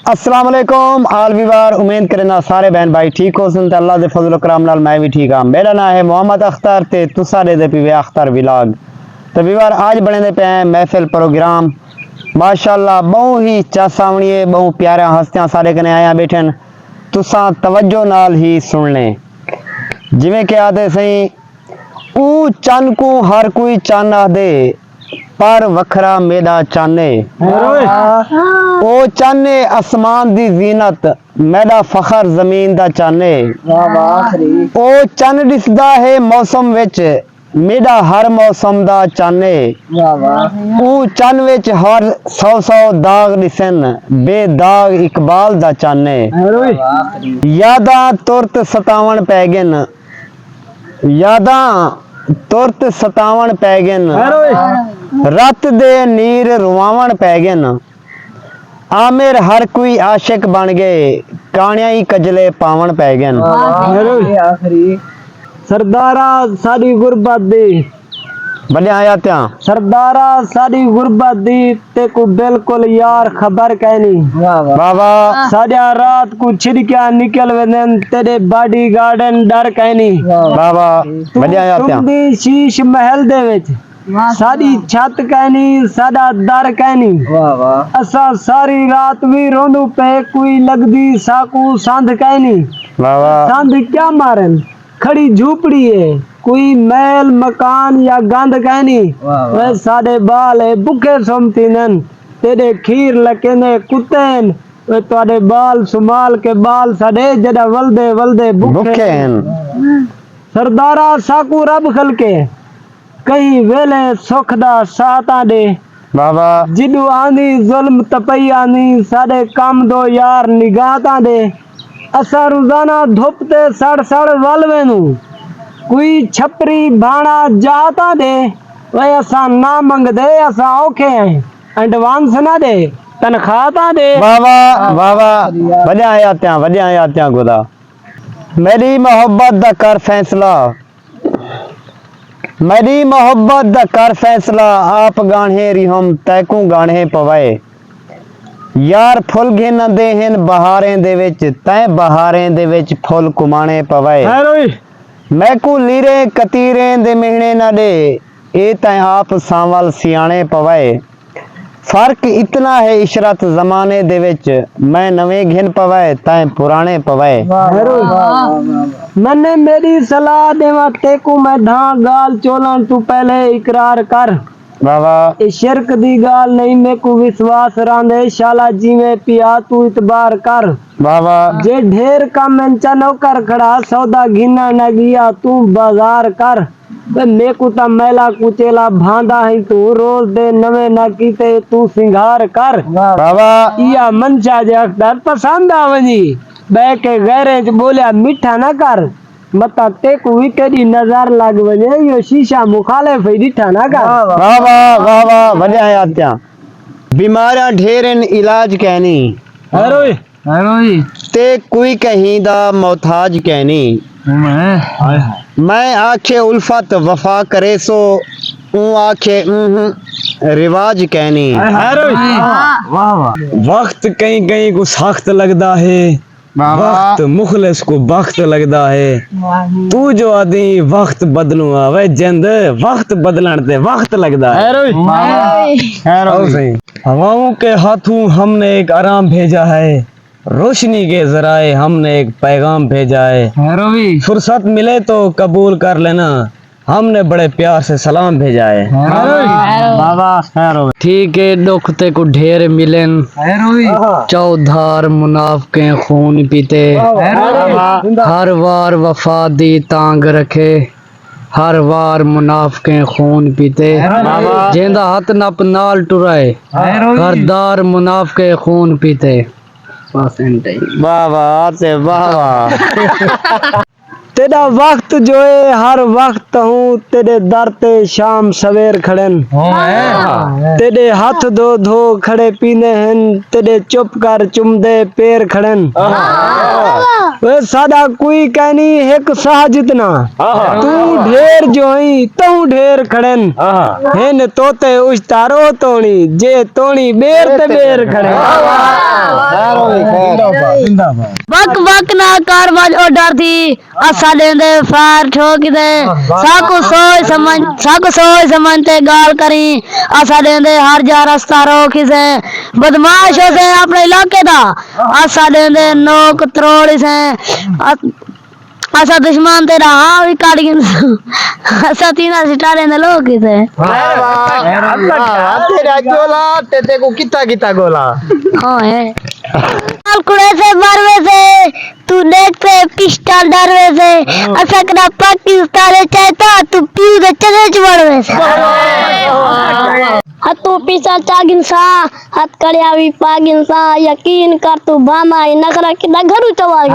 अस्सलाम वालेकुम आल विवार। उम्मीद करना सारे बहन भाई ठीक हो सुन अल्लाह दे फजल करम नाल मैं भी ठीक हाँ। मेरा नाम है मोहम्मद अख्तर ते तुसा दे पिवे अख्तर विलाग। तो विवार आज बने दे पे हैं महफिल प्रोग्राम माशाल्लाह बहु ही चासावणिए बहु प्यारा हस्तियां सारे कने आया बैठन तुसा तवज्जो नाल ही सुन लें। जिवें कि आदे सही ऊ चन को हर कोई चन आदे पर वखरा मेरा चाने ओ चाने आसमान दी जीनत मेरा फखर जमीन दा चाने ओ चन दिसदा है मौसम विच मेरा हर मौसम दा चाने ओ चन विच हर 100 दाग दिसन बेदाग इकबाल दा चाने यादा तुरत सतावन पै गन यादा तुरत सतावन पै गन रत दे नीर रुवावन पै गन आमिर हर कोई आशिक बन गए कानिया ही कजले पावन पै गन सरदारा साडी गुरबत दी बल्ले आया त्या सरदारा साडी गुरबत दी ते को बिल्कुल यार खबर कहनी बाबा साडिया रात को छिड़किया निकल वेंदन तेरे बॉडी गार्डन डर कहनी बाबा बल्ले आया त्या तुम दी शीश महल दे विच साडी छत कहनी साडा दर कहनी असा सारी रात भी रोंदू पे कोई लगदी साकू संध कहनी बाबा संध क्या मारन खड़ी झूपड़ी है कोई महल मकान या गंद कहनी वे साडे बाल है भूखे सोमती नन तेरे खीर लके ने कुत्तेन वे तुहाडे बाल सुमाल के बाल साडे जड़ा वलदे वलदे भूखे सरदारा साकू रब खलके कहीं वेले सुख दा साता दे बाबा जिदू आंदी जुल्म तपई आंदी साडे काम दो यार निगाहता दे असा रोजाना धुप ते सड़ सड़ वलवेनू कोई छपरी भाणा जाता दे वे असा ना मंग दे असा औखे हैं एडवांस ना दे तनख्वाह ता दे बाबा बाबा वड्या आया त्या खुदा मेरी मोहब्बत दा कर फैसला मेरी मोहब्बत दा कर फैसला आप गाणे रिहम तैकू गाणे पवाए यार फुल गिन दे हन बहारें दे विच तै बहारें दे विच फुल कुमाणे पवाए मैं को लीरे कतीरें दे मिहने ना दे ए तै आप सांवल सियाणे पवाए फर्क इतना है इशरत जमाने दे विच मैं नवे घिन पवाए तै पुराने पवाए मैंने मेरी सलाह देवा तेकू मैं धा गाल चोलन तू पहले इकरार कर बाबा ए शिरक दी गाल नहीं मेरे को विश्वास रांदे शाला जीवे पिया तू इतबार कर बाबा जे ढेर का मंचा नौकर खड़ा सौदा घिना न गया तू बाजार कर मेरे को ता मैला कुचेला भांदा है तू रोज दे नवे न कीते तू सिंगार कर बाबा या मंचा जे अख्तर पसंद आवनी बै के गैरेज बोलिया मीठा ना कर मता ते को विकेडी नजर लाग वने यो शीशा मुखालिफ डिठा ना कर बाबा बाबा वड्या आया त्या बीमारा ढेरन इलाज कहनी हेरोई ते कोई कहीं दा मोहताज कहनी मैं आखे उल्फत वफा करे सो ऊ आखे रिवाज कहनी वक्त कहीं कहीं को सख्त लगता है वक्त मुखलिस को वक्त लगता है तू जो आदि वक्त बदलू आवे जिंद वक्त बदलन ते वक्त लगता है हवाओं के हाथों हमने एक आराम भेजा है रोशनी के जराए हमने एक पैगाम भेजा है फुर्सत मिले तो कबूल कर लेना हमने बड़े प्यार से सलाम भेजा है बाबा ठीक है दुख ते को ढेर मिलन चौधार मुनाफिके खून पीते हर वार वफा दी तांग रखे हर वार मुनाफिके खून पीते जेंदा हथ नप नाल टुराए हरदार मुनाफिके खून पीते बाबा से बाबा तेरा वक्त जो है हर वक्त हूँ तेरे दर ते शाम सवेर खड़न तेरे हाथ धो धो खड़े पीने हैं तेरे चुप कर चुमदे पैर खड़न वे सादा कोई कहनी एक साह जितना तू ढेर जोई तू ढेर खड़न हेन तोते उस तारो तोणी जे तोणी बेर ते बेर खड़े वक वक ना कारवाज ओ डर थी असा देंदे फार ठोक दे साको सोच समझते गाल करी असा देंदे हर जा रास्ता रोक से बदमाश हो से अपने इलाके दा असा देंदे नोक त्रोड़ से असा दुश्मन तेरा हाँ भी काट गिन असा तीना सितारे ने लोग से तेरा गोला तेते को किता गोला हाँ है कुड़े से बारवे से तू देखते पिस्टल डरवे से असा कदा पाकिस्तान चाहता तू पीऊ दे चले चढ़वे से हतू पीछा चागिन सा हथ कड़िया भी पागिन सा यकीन कर तू बाना ही नखरा किदा घरू चवाल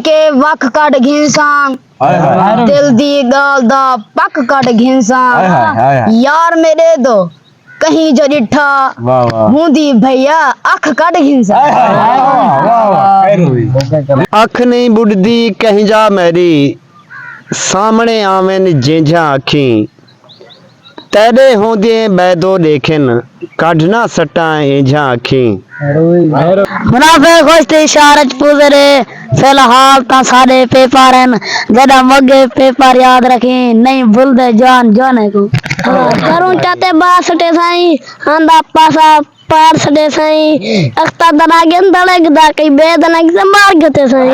के वक कट घिंसा दिल दी गाल दा पक कट घिंसा यार मेरे दो कहीं जो डिठा बूंदी भैया अख कट घिंसा अख नहीं बुढ़दी कहीं जा मेरी सामने आवेन जेंझा आखी तेरे होंदे बैदो देखेन काढ़ना सटा एझा आखी मुनाफे खोजते इशारत पुजरे फिलहाल ता सारे पेपर हैं जदा मगे पेपर याद रखें नहीं भूल दे जान जाने को करूं चाहते बास सटे साई आंदा पासा पार सटे साई अख्ता दना गेंदले गदा कई बेदना से मार गते साई